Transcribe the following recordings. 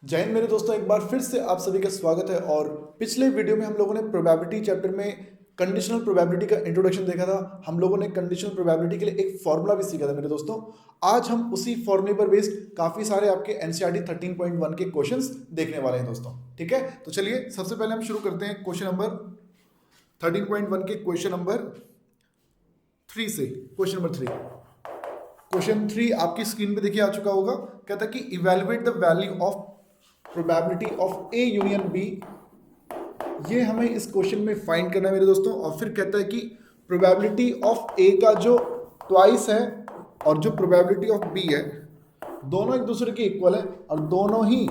जय हिंद मेरे दोस्तों, एक बार फिर से आप सभी का स्वागत है। और पिछले वीडियो में हम लोगों ने प्रोबेबिलिटी चैप्टर में कंडीशनल प्रोबेबिलिटी का इंट्रोडक्शन देखा था। हम लोगों ने कंडीशनल प्रोबेबिलिटी के लिए एक फॉर्मूला भी सीखा था मेरे दोस्तों। आज हम उसी फॉर्मूले पर बेस्ड काफी सारे आपके एनसीईआरटी 13.1 के क्वेश्चंस देखने वाले हैं दोस्तों। ठीक है, तो चलिए सबसे पहले हम शुरू करते हैं क्वेश्चन नंबर 13.1 के क्वेश्चन नंबर 3 से। क्वेश्चन नंबर 3, क्वेश्चन 3 आपकी स्क्रीन पे देखिए आ चुका होगा। कहता है कि evaluate the value of probability of A union B. ये हमें इस क्वेश्चन में फाइंड करना है मेरे दोस्तों। और फिर कहता है कि प्रोबेबिलिटी ऑफ ए का जो ट्वाइस है और जो प्रोबेबिलिटी ऑफ बी है, दोनों एक दूसरे के इक्वल है और दोनों ही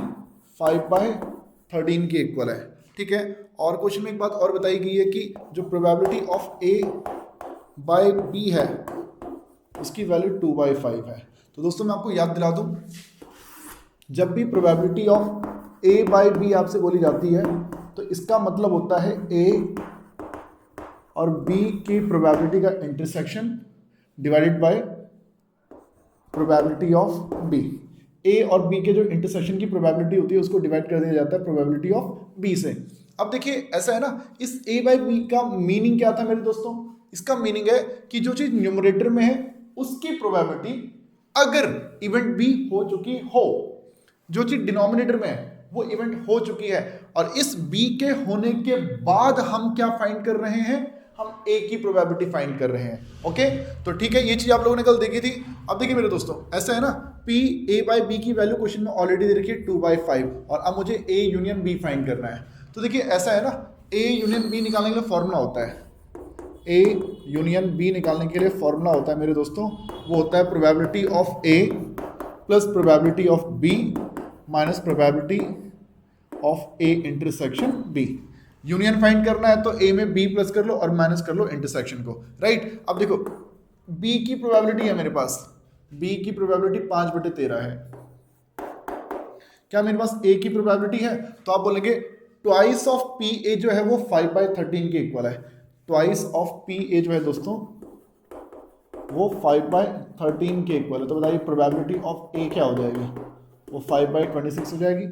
5/13 के इक्वल है। ठीक है, और क्वेश्चन में एक बात और बताई गई है कि जो probability of A by B है उसकी वैल्यू 2/5 है। तो दोस्तों मैं आपको याद दिला दूं, जब भी probability of A by B आपसे बोली जाती है तो इसका मतलब होता है ए और बी की प्रोबेबिलिटी का intersection divided by probability of B. A और बी के जो इंटरसेक्शन की प्रोबेबिलिटी होती है उसको डिवाइड कर दिया जाता है प्रोबेबिलिटी ऑफ बी से। अब देखिए ऐसा है ना, इस ए बाय बी का मीनिंग क्या था मेरे दोस्तों? इसका मीनिंग है कि जो चीज न्यूमरेटर में है उसकी प्रोबेबिलिटी अगर इवेंट बी हो चुकी हो, जो चीज डिनोमिनेटर में है वो इवेंट हो चुकी है, और इस बी के होने के बाद हम क्या फाइंड कर रहे हैं? हम ए की प्रोबेबिलिटी फाइंड कर रहे हैं। ओके, तो ठीक है, ये चीज आप लोगों ने कल देखी थी। अब देखिए मेरे दोस्तों, ऐसा है ना, पी ए बाय बी की वैल्यू क्वेश्चन में ऑलरेडी दे रखी है 2/5 और अब मुझे ए यूनियन बी फाइंड करना है। तो देखिए ऐसा है ना, ए यूनियन बी निकालने के लिए फॉर्मूला होता है, ए यूनियन बी निकालने के लिए फॉर्मूला होता है मेरे दोस्तों, वो होता है probability of A plus probability of B minus probability of A intersection B. Union find करना है तो ए में बी प्लस कर लो और माइनस कर लो इंटरसेक्शन को। राइट, अब देखो बी की प्रोबेबिलिटी है मेरे पास, बी की प्रोबेबिलिटी 5/13 है। क्या मेरे पास ए की प्रोबेबिलिटी है? तो आप बोलेंगे ट्वाइस ऑफ पी ए जो है वो 5/13 के इक्वल है। ट्वाइस ऑफ पी ए जो है दोस्तों वो 5/13 के इक्वल है। तो बताइए प्रोबेबिलिटी ऑफ ए क्या हो जाएगी? वो 5/26 हो जाएगी।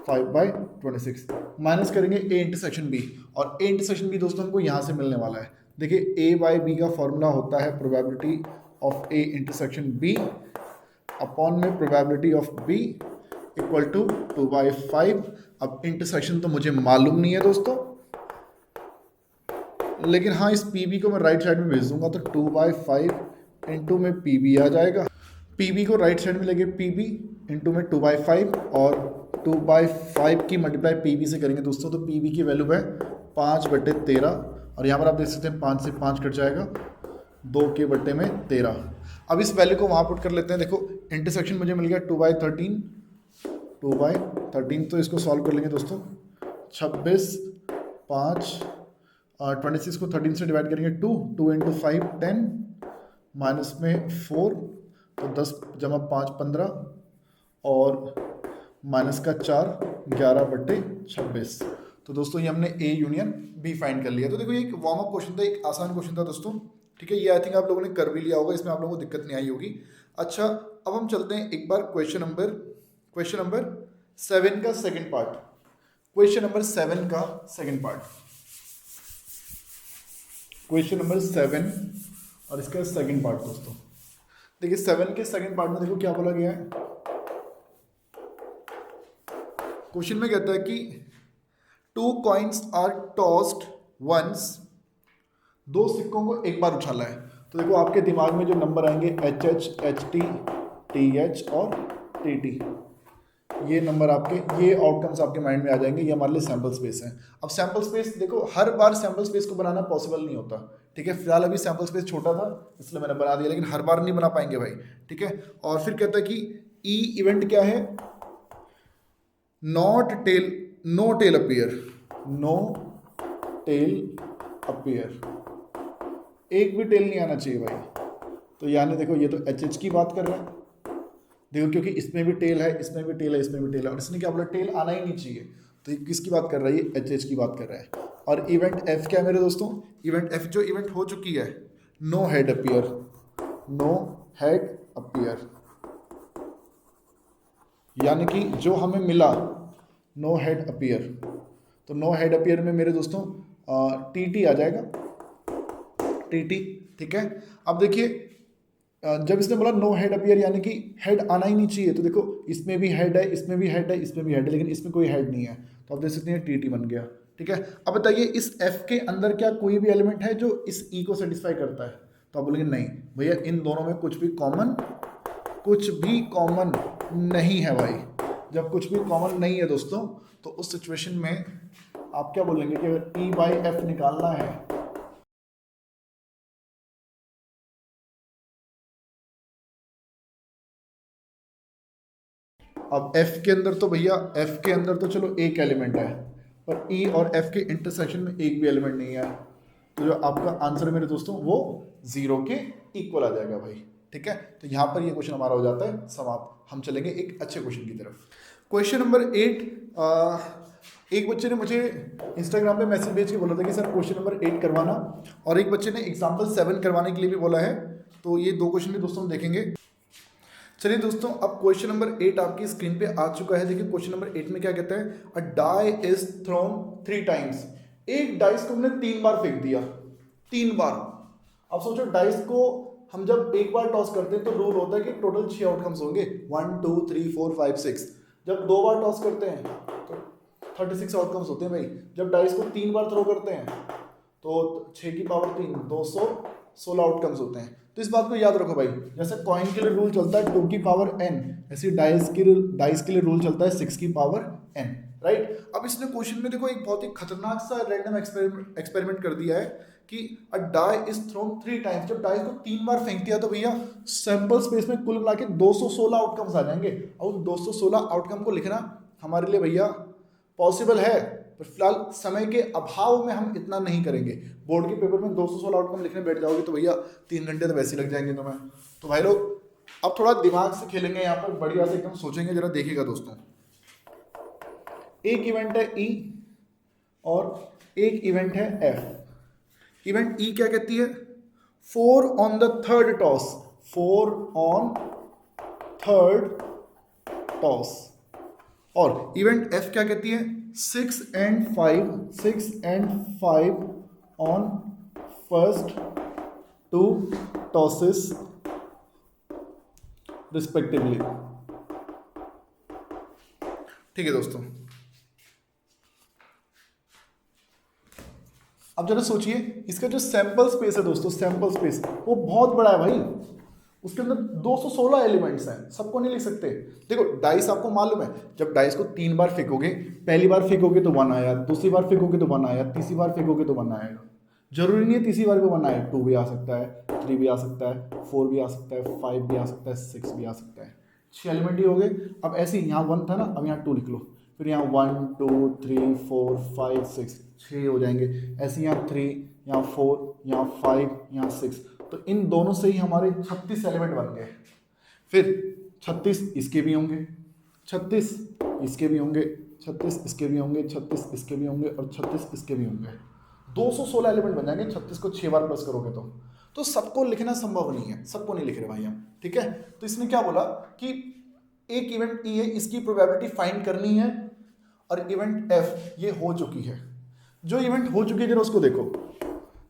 5/26 माइनस करेंगे ए इंटरसेक्शन बी, और ए इंटरसेक्शन बी दोस्तों हमको यहाँ से मिलने वाला है। देखिए ए बाई बी का फॉर्मूला होता है probability of A intersection B upon में probability of B equal to 2/5। अब इंटरसेक्शन तो मुझे मालूम नहीं है दोस्तों, लेकिन हाँ इस पी बी को मैं राइट साइड में भेज दूंगा तो 2/5 इंटू में पी बी आ जाएगा। पी बी को राइट साइड में लेके पी बी इंटू में 2/5 और 2/5 की मल्टीप्लाई पी बी से करेंगे दोस्तों तो पी बी की वैल्यू है 5/13। और यहाँ पर आप देख सकते हैं 5 से 5 कट जाएगा, 2/13। अब इस वैल्यू को वहाँ पुट कर लेते हैं। देखो इंटरसेक्शन मुझे मिल गया 2/13, 2/13 तो इसको सॉल्व कर लेंगे दोस्तों। 26, 5 26 को 13 से डिवाइड करेंगे 2 इंटू 5 10 माइनस में 4 तो 10 जमा 5 15 और माइनस का 4 11/26। तो दोस्तों ये हमने ए यूनियन बी फाइंड कर लिया। तो देखो ये एक वार्म अप क्वेश्चन था, एक आसान क्वेश्चन था दोस्तों। ठीक है, ये आई थिंक आप लोगों ने कर भी लिया होगा, इसमें आप लोगों को दिक्कत नहीं आई होगी। अच्छा, अब हम चलते हैं एक बार क्वेश्चन नंबर 7 का सेकंड पार्ट। क्वेश्चन नंबर 7 का सेकंड पार्ट, क्वेश्चन नंबर 7 और इसका सेकंड पार्ट दोस्तों। देखिए 7 के सेकंड पार्ट में देखो क्या बोला गया है। क्वेश्चन में कहता है कि 2 कॉइन्स आर टॉस्ड वंस, 2 सिक्कों को एक बार उछाला है। तो देखो आपके दिमाग में जो नंबर आएंगे HH, HT, TH और TT, ये नंबर आपके, ये आउटकम्स आपके माइंड में आ जाएंगे। ये हमारे लिए सैम्पल स्पेस है। अब सैम्पल स्पेस देखो हर बार सैम्पल स्पेस को बनाना पॉसिबल नहीं होता। ठीक है, फिलहाल अभी सैम्पल स्पेस छोटा था इसलिए मैंने बना दिया, लेकिन हर बार नहीं बना पाएंगे भाई। ठीक है, और फिर कहता है कि ई इवेंट क्या है? नो टेल अपीयर, एक भी टेल नहीं आना चाहिए भाई। तो यानी देखो ये तो HH की बात कर रहा है, देखो क्योंकि इसमें भी टेल है, इसमें भी टेल है, इसमें भी टेल है, और इसने क्या बोला? टेल आना ही नहीं चाहिए। तो ये किसकी बात कर रहा है? ये HH की बात कर रहा है। और इवेंट F क्या है मेरे दोस्तों? इवेंट F जो इवेंट हो चुकी है, नो हेड अपीयर, यानी कि जो हमें मिला नो हेड अपीयर, तो नो हेड अपीयर में मेरे दोस्तों टी टी आ जाएगा, टी टी। ठीक है, अब देखिए जब इसने बोला नो हेड अपीयर यानी कि हेड आना ही नहीं चाहिए, तो देखो इसमें भी हेड है, इसमें भी हेड है, इसमें भी हेड है, लेकिन इसमें कोई हेड नहीं है, तो आप देख सकते हैं टी टी बन गया। ठीक है, अब बताइए इस एफ के अंदर क्या कोई भी एलिमेंट है जो इस ई को सेटिस्फाई करता है, तो आप बोलेंगे नहीं भैया इन दोनों में कुछ भी कॉमन नहीं है भाई। जब कुछ भी कॉमन नहीं है दोस्तों, तो उस सिचुएशन में आप क्या बोलेंगे कि अगर ई बाई एफ निकालना है, अब f के अंदर तो भैया f के अंदर तो चलो एक एलिमेंट है, पर e और f के इंटरसेक्शन में एक भी एलिमेंट नहीं है, तो जो आपका आंसर मेरे दोस्तों वो 0 के इक्वल आ जाएगा भाई। ठीक है, तो यहाँ पर ये क्वेश्चन हमारा हो जाता है समाप्त। हम चलेंगे एक अच्छे क्वेश्चन की तरफ। क्वेश्चन नंबर 8, एक बच्चे ने मुझे इंस्टाग्राम पे मैसेज भेज के बोला था कि सर क्वेश्चन नंबर 8 करवाना, और एक बच्चे ने एग्जाम्पल 7 करवाने के लिए भी बोला है, तो ये दो क्वेश्चन भी दोस्तों हम देखेंगे। चलिए दोस्तों, अब क्वेश्चन नंबर 8 आपकी स्क्रीन पे आ चुका है। देखिए क्वेश्चन नंबर 8 में क्या कहता है, अ डाई इज थ्रोन 3 टाइम्स। एक डाइस को हमने 3 बार फेंक दिया, 3 बार। अब सोचो डाइस को हम जब एक बार टॉस करते हैं तो रूल होता है कि टोटल 6 आउटकम्स होंगे, 1 2 3 4 5 6। जब 2 बार टॉस करते हैं तो 36 आउटकम्स होते हैं भाई। जब डाइस को 3 बार थ्रो करते हैं तो 6 की पावर 3 216 आउटकम्स होते हैं। तो इस बात को याद रखो भाई, जैसे कॉइन के लिए रूल चलता है 2 की पावर n, ऐसे डाइस के लिए रूल चलता है 6 की पावर n, राइट। अब इसने क्वेश्चन में देखो एक बहुत ही खतरनाक सा रैंडम एक्सपेरिमेंट कर दिया है कि अ डाई इज थ्रोन 3 टाइम्स। जब डाइस को 3 बार फेंक दिया तो भैया सैंपल स्पेस में कुल मिला के 216 आउटकम्स आ जाएंगे, और उन 216 आउटकम को लिखना हमारे लिए भैया पॉसिबल है, पर फिलहाल समय के अभाव में हम इतना नहीं करेंगे। बोर्ड के पेपर में 216 आउटकम लिखने बैठ जाओगे तो भैया 3 घंटे तो वैसे ही लग जाएंगे तुम्हें। तो भाई लोग अब थोड़ा दिमाग से खेलेंगे यहाँ पर, बढ़िया से एकदम सोचेंगे। जरा देखिएगा दोस्तों, एक इवेंट है ई और एक इवेंट है एफ। इवेंट ई क्या कहती है, 4 on the third toss, 4 on third toss. और इवेंट एफ क्या कहती है, 6 and 5 on first 2 tosses respectively. ठीक है दोस्तों, अब जरा सोचिए इसका जो सैंपल स्पेस है दोस्तों, सैंपल स्पेस वो बहुत बड़ा है भाई। उसके अंदर 216 एलिमेंट्स हैं, सबको नहीं लिख सकते। देखो डाइस आपको मालूम है, जब डाइस को 3 बार फेंकोगे, पहली बार फेंकोगे तो 1 आया, दूसरी बार फेंकोगे तो 1 आया, तीसरी बार फेंकोगे तो 1 आएगा। जरूरी नहीं है तीसरी बार पे 1 आए, 2 भी आ सकता है, 3 भी आ सकता है, 4 भी आ सकता है, 5 भी आ सकता है, 6 भी आ सकता है। 6 एलिमेंट ही हो गए। अब ऐसे ही यहाँ 1 था ना, अब यहाँ 2 लिख लो, फिर यहाँ 1 2 3 4 5 6, 6 हो जाएंगे। ऐसे यहाँ 3, यहाँ 4, यहाँ 5, यहाँ 6, तो इन दोनों से ही हमारे 36 एलिमेंट बन गए। फिर 36 इसके भी होंगे, 36 इसके भी होंगे, 36 इसके भी होंगे, 36 इसके भी होंगे, और 36 इसके भी होंगे। 216 एलिमेंट बन जाएंगे 36 को 6 बार प्लस करोगे तो सबको लिखना संभव नहीं है, सबको नहीं लिख रहे भाई हम। ठीक है, तो इसने क्या बोला कि एक इवेंट ई है, इसकी प्रोबेबिलिटी फाइंड करनी है, और इवेंट एफ ये हो चुकी है। जो इवेंट हो चुकी है जरा उसको देखो,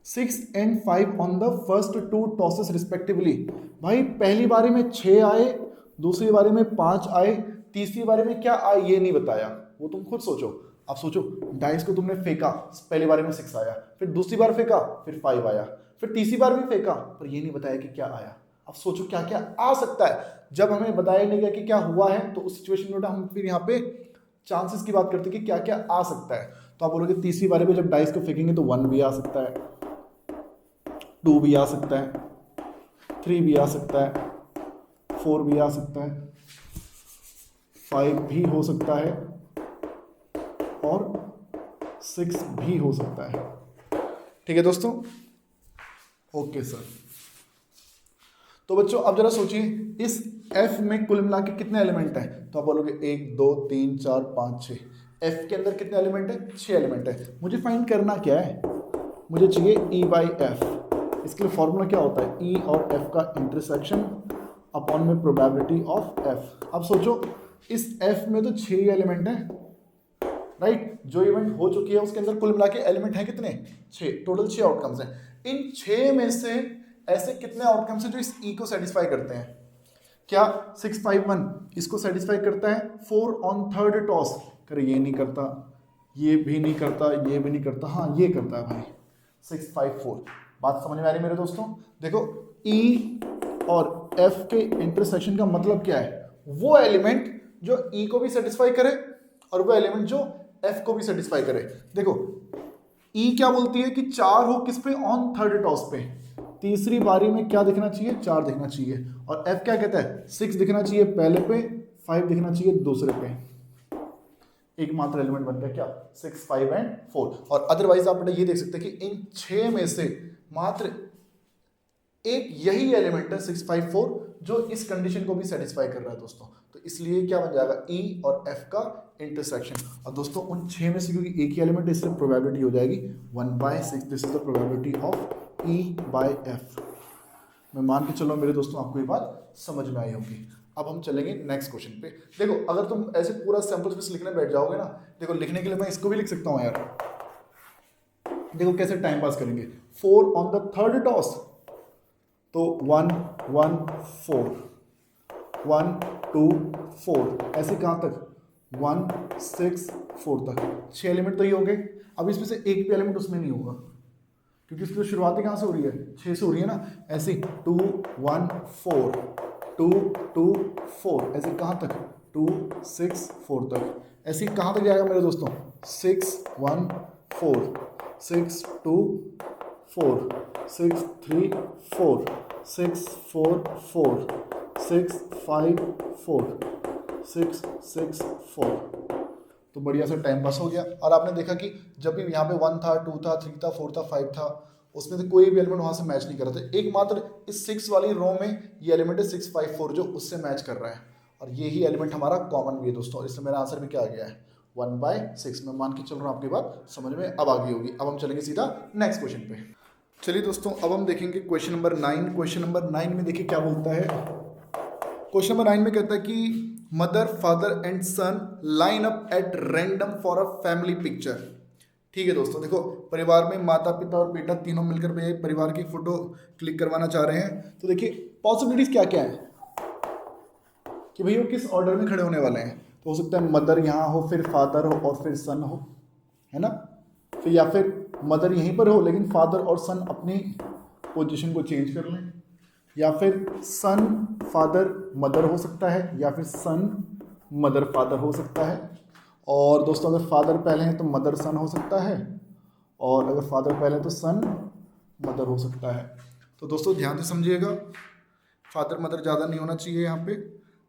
6 and 5 on the first 2 tosses respectively. भाई पहली बारी में 6 आए, दूसरी बारी में 5 आए, तीसरी बारी में क्या आए ये नहीं बताया, वो तुम खुद सोचो। अब सोचो डाइस को तुमने फेंका, पहली बारी में 6 आया, फिर दूसरी बार फेंका फिर 5 आया, फिर तीसरी बार भी फेंका, पर ये नहीं बताया कि क्या आया। अब सोचो क्या क्या आ सकता है। जब हमें बताया नहीं गया कि क्या हुआ है, तो उस सिचुएशन में हम फिर यहाँ पे चांसेस की बात करते हैं कि क्या क्या आ सकता है। तो आप बोलोगे तीसरी बारी में जब डाइस को फेंकेंगे तो 1 भी आ सकता है, 2 भी आ सकता है, 3 भी आ सकता है, 4 भी आ सकता है, 5 भी हो सकता है, और 6 भी हो सकता है। ठीक है दोस्तों, ओके सर। तो बच्चों अब जरा सोचिए इस F में कुल मिला के कितने एलिमेंट हैं, तो आप बोलोगे 1 2 3 4 5 6। F के अंदर कितने एलिमेंट है, 6 एलिमेंट है। मुझे फाइंड करना क्या है, मुझे चाहिए E बाई एफ। इसके लिए फॉर्मूला क्या होता है, E और F का इंटरसेक्शन अपॉन में प्रोबेबिलिटी ऑफ F। अब सोचो इस एफ में तो 6 ही एलिमेंट है, राइट। जो इवेंट हो चुकी है उसके अंदर कुल मिला के एलिमेंट है कितने, 6, टोटल 6 आउटकम्स हैं। इन 6 में से ऐसे कितने आउटकम्स हैं जो इस ई को सेटिस्फाई करते हैं? क्या 651 इसको सेटिस्फाई करता है? 4 ऑन थर्ड टॉस, कर ये नहीं करता, ये भी नहीं करता, ये भी नहीं करता, हाँ ये करता है भाई 654। बात समझ में आ रही है मेरे दोस्तों? देखो ई और एफ के इंटरसेक्शन का मतलब क्या है? वो एलिमेंट जो ई को भी सेटिस्फाई करे और वो एलिमेंट जो एफ को भी सेटिस्फाई करे। देखो ई क्या बोलती है कि 4 हो किस पे, ऑन थर्ड टॉस पे, तीसरी बारी में क्या दिखना चाहिए, 4 दिखना चाहिए। और एफ क्या कहता है, 6 दिखना चाहिए पहले पे, 5 दिखना चाहिए दूसरे पे। एक मात्र एलिमेंट बन गया क्या, 6, 5 एंड 4। और अदरवाइज आप ये देख सकते हैं कि इन 6 में से मात्र एक यही एलिमेंट है 654 जो इस कंडीशन को भी सेटिस्फाई कर रहा है दोस्तों। तो इसलिए क्या बन जाएगा, ई और एफ का इंटरसेक्शन। और दोस्तों उन 6 में से क्योंकि एक ही एलिमेंट है इसलिए प्रोबेबिलिटी हो जाएगी 1/6। This is the probability of E bye F. मैं मान के चलो मेरे दोस्तों आपको ये बात समझ में आई होगी। अब हम चलेंगे नेक्स्ट क्वेश्चन पे। देखो अगर तुम ऐसे पूरा सैंपल स्पेस लिखने बैठ जाओगे ना, देखो लिखने के लिए मैं इसको भी लिख सकता हूँ यार। देखो कैसे टाइम पास करेंगे, 4 ऑन द थर्ड टॉस, तो 1 1 4 1 2 4, ऐसे कहाँ तक 1 6 4 तक, 6 एलिमेंट तो ही होंगे। अब इसमें से एक भी एलिमेंट उसमें नहीं होगा क्योंकि उसकी शुरुआती कहाँ से हो रही है, 6 से हो रही है ना। ऐसे 2 1 4 2 2 4, ऐसे कहाँ तक 2 6 4 तक। ऐसे कहाँ तक जाएगा मेरे दोस्तों, 6 1 4 6 2 4 6 3 4 6 4 4 6 5 4 6 6 4। तो बढ़िया से टाइम पास हो गया। और आपने देखा कि जब भी यहाँ पे 1 था 2 था 3 था 4 था 5 था, उसमें से कोई भी एलिमेंट वहाँ से मैच नहीं कर रहा था। एकमात्र इस 6 वाली रो में ये एलिमेंट है 654 जो उससे मैच कर रहा है, और यही एलिमेंट हमारा कॉमन भी है दोस्तों। इसलिए मेरा आंसर भी क्या आ गया है, 1/6। मैं मान के चल रहा हूँ आपकी बात समझ में अब आ गई होगी। अब हम चलेंगे सीधा नेक्स्ट क्वेश्चन पे। चलिए दोस्तों अब हम देखेंगे क्वेश्चन नंबर 9। क्वेश्चन नंबर 9 में देखिए क्या बोलता है। क्वेश्चन नंबर 9 में कहता है कि mother father and son line up at random for a family picture. ठीक है दोस्तों, देखो परिवार में माता पिता और बेटा तीनों मिलकर भैया परिवार की फोटो क्लिक करवाना चाह रहे हैं। तो देखिए पॉसिबिलिटीज क्या क्या है कि भैया वो किस ऑर्डर में खड़े होने वाले हैं। तो हो सकता है मदर यहाँ हो, फिर फादर हो और फिर सन हो, है ना। फिर या फिर मदर यहीं पर हो लेकिन फादर और सन अपनी पोजीशन को चेंज कर लें, या फिर सन फादर मदर हो सकता है, या फिर सन मदर फादर हो सकता है। और दोस्तों अगर फादर पहले हैं तो मदर सन हो सकता है, और अगर फादर पहले हैं तो सन मदर हो सकता है। तो दोस्तों ध्यान से समझिएगा, फादर मदर ज़्यादा नहीं होना चाहिए यहाँ पे।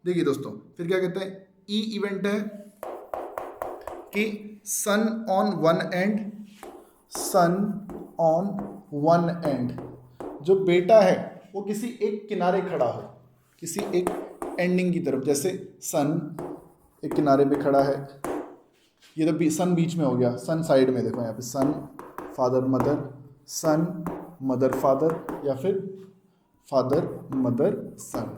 देखिए दोस्तों फिर क्या कहते हैं, ई इवेंट है कि son on one end, son on one end, जो बेटा है वो किसी एक किनारे खड़ा हो, किसी एक एंडिंग की तरफ। जैसे सन एक किनारे पे खड़ा है, ये तो सन बीच में हो गया, सन साइड में देखो यहाँ पे सन फादर मदर, सन मदर फादर, या फिर फादर मदर सन।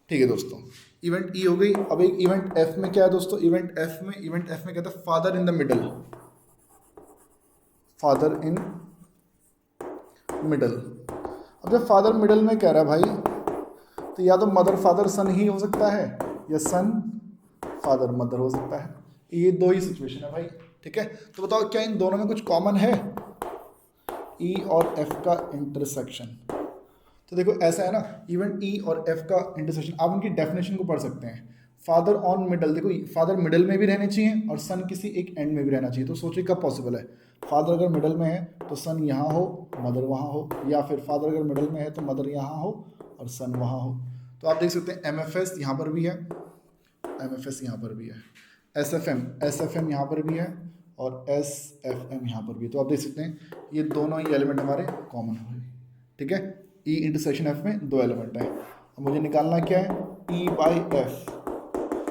ठीक है दोस्तों, इवेंट ई हो गई। अब एक इवेंट एफ में क्या है दोस्तों, इवेंट एफ में कहता है father in the middle, father in middle. अब जब फादर मिडल में कह रहा है भाई, तो या तो मदर फादर सन ही हो सकता है, या सन फादर मदर हो सकता है। ये दो ही सिचुएशन है भाई, ठीक है। तो बताओ क्या इन दोनों में कुछ कॉमन है, ई और एफ का इंटरसेक्शन। तो देखो ऐसा है ना, इवेंट ई और एफ का इंटरसेक्शन, आप उनकी डेफिनेशन को पढ़ सकते हैं। फादर ऑन मिडल, देखो फादर मिडल में भी रहने चाहिए और सन किसी एक एंड में भी रहना चाहिए। तो सोचिए कब पॉसिबल है, फादर अगर मिडल में है तो सन यहाँ हो मदर वहाँ हो, या फिर फादर अगर मिडल में है तो मदर यहाँ हो और सन वहाँ हो। तो आप देख सकते हैं एम एफ एस यहाँ पर भी है, एम एफ एस यहाँ पर भी है, एस एफ एम यहाँ पर भी है, और एस एफ एम यहाँ पर भी है। तो आप देख सकते हैं ये दोनों ही एलिमेंट हमारे कॉमन हो, ठीक है। ई इंटरसेक्शन एफ में दो एलिमेंट हैं। अब मुझे निकालना क्या है, ई बाई एफ।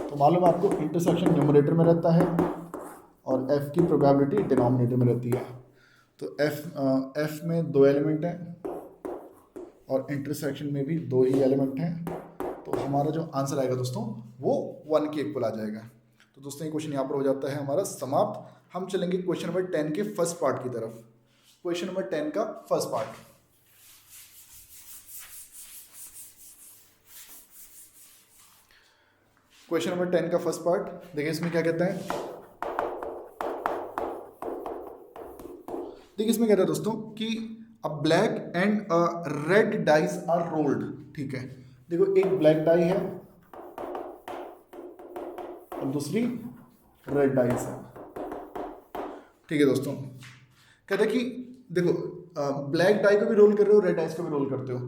तो मालूम आपको इंटरसेक्शन न्यूमरेटर में रहता है और एफ की प्रोबेबिलिटी डिनोमिनेटर में रहती है। तो एफ में दो एलिमेंट हैं और इंटरसेक्शन में भी दो ही एलिमेंट हैं। तो हमारा जो आंसर आएगा दोस्तों वो 1 के इक्वल आ जाएगा। तो दोस्तों ये क्वेश्चन यहाँ पर हो जाता है हमारा समाप्त। हम चलेंगे क्वेश्चन नंबर 10 के फर्स्ट पार्ट की तरफ। क्वेश्चन नंबर 10 का फर्स्ट पार्ट। क्वेश्चन नंबर 10 का फर्स्ट पार्ट देखिए, इसमें क्या कहता है। देखिए इसमें कहता है दोस्तों कि a black and a red dice are rolled. ठीक है, देखो एक ब्लैक डाई है और दूसरी रेड डाइस है। ठीक है दोस्तों, कहते हैं कि देखो ब्लैक डाई को भी रोल कर रहे हो, रेड डाइस को भी रोल करते हो।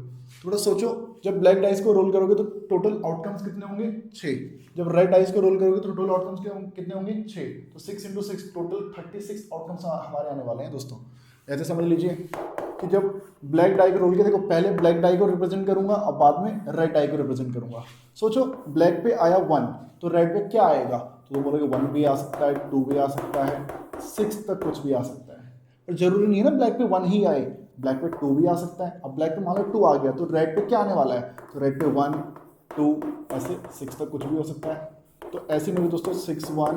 थोड़ा सोचो, जब ब्लैक डाइस को रोल करोगे तो टोटल आउटकम्स कितने होंगे? 6। जब रेड डाइस को रोल करोगे तो टोटल आउटकम्स कितने होंगे? 6। तो 6 × 6 टोटल 36 आउटकम्स हमारे आने वाले हैं दोस्तों। ऐसे समझ लीजिए कि जब ब्लैक डाई को रोल किया, देखो पहले ब्लैक डाई को रिप्रेजेंट करूंगा और बाद में रेड डाई को रिप्रेजेंट करूंगा। सोचो ब्लैक पे आया 1 तो रेड पे क्या आएगा? तो तुम बोलोगे 1 भी आ सकता है, 2 भी आ सकता है, 6 तक कुछ भी आ सकता है। पर जरूरी नहीं है ना ब्लैक पे 1 ही आए, ब्लैक पे 2 भी आ सकता है। अब ब्लैक पे मान लो 2 आ गया तो रेड पे क्या आने वाला है? तो रेड पे 1 2 ऐसे 6 तक कुछ भी हो सकता है। तो ऐसे में भी दोस्तों 6 1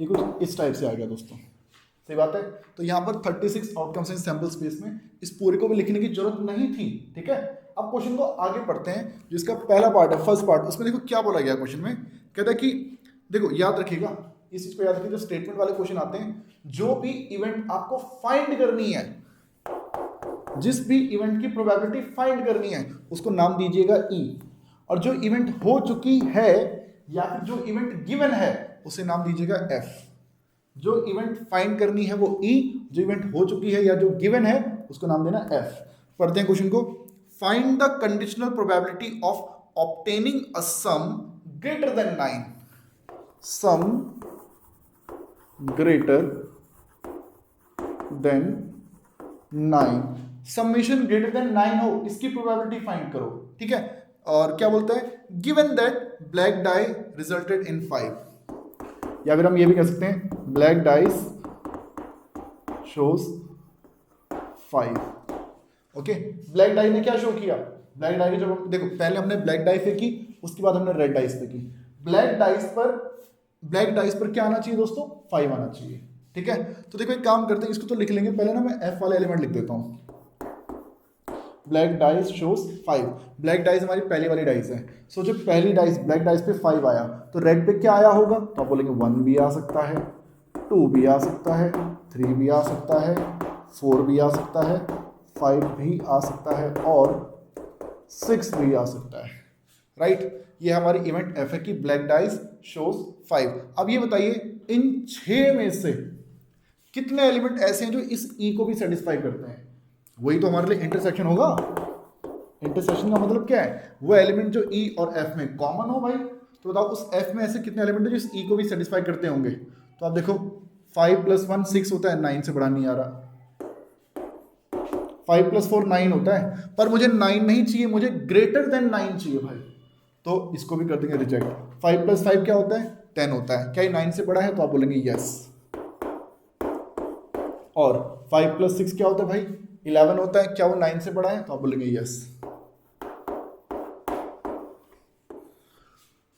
ये कुछ इस टाइप से आ गया दोस्तों। सही बात है। तो यहाँ पर 36 आउटकम्स हैं सैंपल स्पेस में, इस पूरे को भी लिखने की जरूरत नहीं थी। ठीक है, अब क्वेश्चन को आगे पढ़ते हैं। जिसका पहला पार्ट है, फर्स्ट पार्ट, उसमें देखो क्या बोला गया क्वेश्चन में। कहता है कि देखो याद रखिएगा, इस चीज को याद रखिए, जो स्टेटमेंट वाले क्वेश्चन आते हैं, जो भी इवेंट आपको फाइंड करनी है, जिस भी इवेंट की प्रोबेबिलिटी फाइंड करनी है, उसको नाम दीजिएगा ई। और जो इवेंट हो चुकी है या फिर जो इवेंट गिवन है उसे नाम दीजिएगा एफ। जो इवेंट फाइंड करनी है वो ई, जो इवेंट हो चुकी है या जो गिवन है उसको नाम देना एफ। पढ़ते हैं क्वेश्चन को। Find the conditional probability of obtaining a some greater than 9। Some greater than 9, summation greater than 9 हो, इसकी प्रोबेबिलिटी फाइंड करो। ठीक है, और क्या बोलता है? Given that black dye resulted in 5, या फिर हम ये भी कह सकते हैं black dice shows 5। Okay, black dye ने क्या शो किया? ब्लैक डाई के जब देखो पहले हमने ब्लैक डाई फेंकी, उसके बाद हमने रेड डाइस फेंकी। ब्लैक डाइस पर क्या आना चाहिए दोस्तों? 5 आना चाहिए। ठीक है, तो देखो एक काम करते हैं, इसको तो लिख लेंगे पहले ना, मैं एफ वाला एलिमेंट लिख देता हूं। Black dice shows 5। Black dice हमारी पहली वाली डाइस है। सो जो पहली डाइस ब्लैक डाइस पे 5 आया तो रेड पे क्या आया होगा? तो आप बोलेंगे 1 भी आ सकता है, 2 भी आ सकता है, 3 भी आ सकता है, 4 भी आ सकता है, 5 भी आ सकता है और 6 भी आ सकता है। राइट, ये हमारी इवेंट एफ है कि ब्लैक डाइस शोज 5। अब ये बताइए इन 6 में से कितने एलिमेंट ऐसे हैं जो इस ई को भी सेटिस्फाई करते हैं? वही तो हमारे लिए इंटरसेक्शन होगा। इंटरसेक्शन का मतलब क्या है? वो एलिमेंट जो ई और एफ में कॉमन हो भाई। तो बताओ उस एफ में ऐसे कितने एलिमेंट है जो इस ई को भी सेटिस्फाई करते होंगे? तो आप देखो 5 + 1 6 होता है, 9 से बड़ा नहीं आ रहा। 5 + 4 9 होता है, पर मुझे 9 नहीं चाहिए, मुझे ग्रेटर देन 9 चाहिए भाई। तो इसको भी कर देंगे रिजेक्ट। 5 + 5 क्या होता है? 10 होता है। क्या ये 9 से बड़ा है? तो आप बोलेंगे यस। और 5 + 6 क्या होता है भाई? 11 होता है। क्या वो 9 से बड़ा है? तो आप बोलेंगे यस।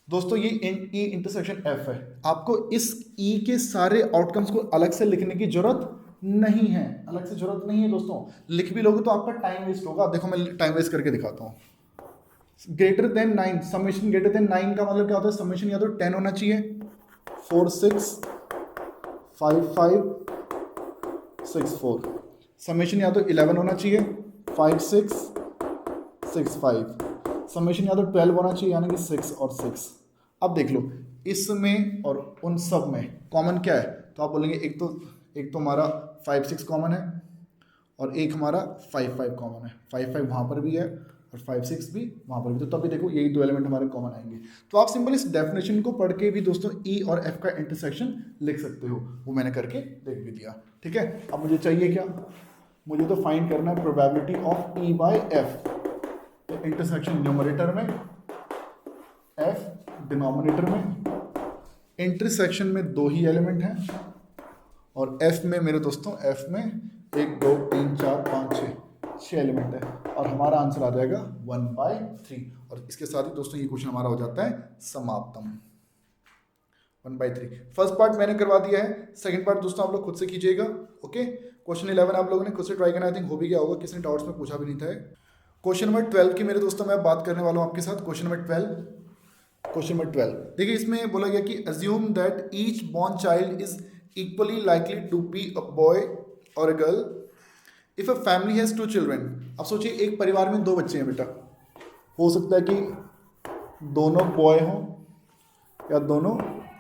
दोस्तों ये ई इंटरसेक्शन एफ है। आपको इस ई के सारे आउटकम्स को अलग से लिखने की जरूरत नहीं है, अलग से जरूरत नहीं है दोस्तों। लिख भी लोगे तो आपका टाइम वेस्ट होगा। देखो मैं टाइम वेस्ट करके दिखाता हूँ। Greater than 9, summation greater than 9 का मतलब क्या होता है? समेशन या तो 10 होना चाहिए, 4 6 5 5 6 4। समेशन या तो 11 होना चाहिए, 5 6 6 5। समेशन या तो 12 होना चाहिए, यानी कि 6 और 6। अब देख लो इसमें और उन सब में कॉमन क्या है? तो आप बोलेंगे एक तो हमारा 5 6 कॉमन है और एक हमारा 5 5 कॉमन है। 5 5 वहाँ पर भी है और 5 6 भी वहाँ पर भी। तो तभी देखो यही 2 एलिमेंट हमारे कॉमन आएंगे। तो आप सिंपल इस डेफिनेशन को पढ़ के भी दोस्तों ई और एफ का इंटरसेक्शन लिख सकते हो। वो मैंने करके देख भी दिया। ठीक है, अब मुझे चाहिए क्या? मुझे तो फाइंड करना है probability of E bye F. तो इंटरसेक्शन न्यूमरेटर में, एफ डिनोमिनेटर में। इंटरसेक्शन में 2 ही एलिमेंट हैं और एफ में मेरे दोस्तों, एफ में 1 2 3 4 5 6 6 एलिमेंट है और हमारा आंसर आ जाएगा 1/3। और इसके साथ ही दोस्तों ये क्वेश्चन हमारा हो जाता है समाप्तम। 1/3 फर्स्ट पार्ट मैंने करवा दिया है, सेकंड पार्ट दोस्तों आप लोग खुद से कीजिएगा। ओके, क्वेश्चन 11 आप लोगों ने खुद से ट्राई करना, आई थिंक हो भी गया होगा, किसी ने डाउट्स में पूछा भी नहीं था। क्वेश्चन नंबर 12 की मेरे दोस्तों मैं बात करने वाला हूँ आपके साथ। क्वेश्चन नंबर 12 देखिए, इसमें बोला गया कि assume that each born child is equally likely to be a boy और a girl if a family has 2 children. अब सोचिए एक परिवार में 2 बच्चे हैं बेटा, हो सकता है कि दोनों बॉय हों या दोनों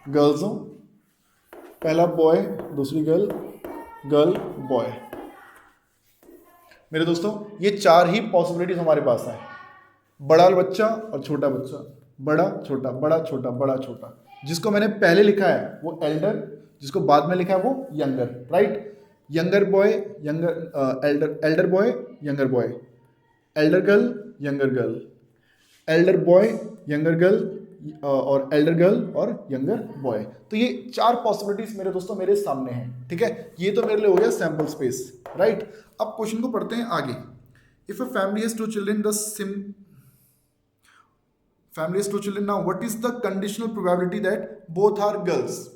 गर्ल्स हों, पहला बॉय दूसरी गर्ल, गर्ल बॉय। मेरे दोस्तों ये 4 ही पॉसिबिलिटीज हमारे पास हैं, बड़ा बच्चा और छोटा बच्चा, बड़ा छोटा, बड़ा छोटा, बड़ा छोटा। जिसको मैंने पहले लिखा है वो एल्डर, जिसको बाद में लिखा है वो younger, right. Younger boy, younger Elder boy, younger boy, Elder girl, younger girl, Elder boy, younger girl और एल्डर गर्ल और यंगर बॉय। तो ये 4 पॉसिबिलिटीज मेरे दोस्तों मेरे सामने हैं, ठीक है। ये तो मेरे लिए हो गया सैंपल स्पेस, राइट। अब क्वेश्चन को पढ़ते हैं आगे। If a family has 2 children the family has 2 children, now what is the conditional probability that both are girls.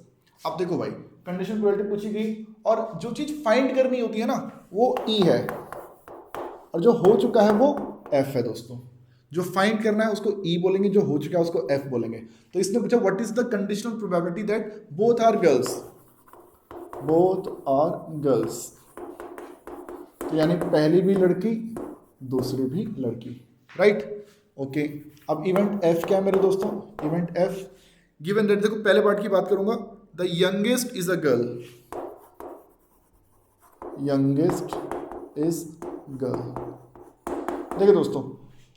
अब देखो भाई, कंडीशनल प्रोबेबिलिटी पूछी गई और जो चीज फाइंड करनी होती है ना वो ई है और जो हो चुका है वो एफ है दोस्तों। जो फाइंड करना है उसको ई बोलेंगे, जो हो चुका है उसको एफ बोलेंगे। तो इसने पूछा what is the conditional probability that both are girls, both are girls. तो यानी पहली भी लड़की दूसरी भी लड़की, राइट। ओके, अब इवेंट एफ क्या है मेरे दोस्तों? इवेंट एफ गिवन दैट, देखो पहले पार्ट की बात करूंगा, the youngest is a girl, youngest is girl. देखिए दोस्तों,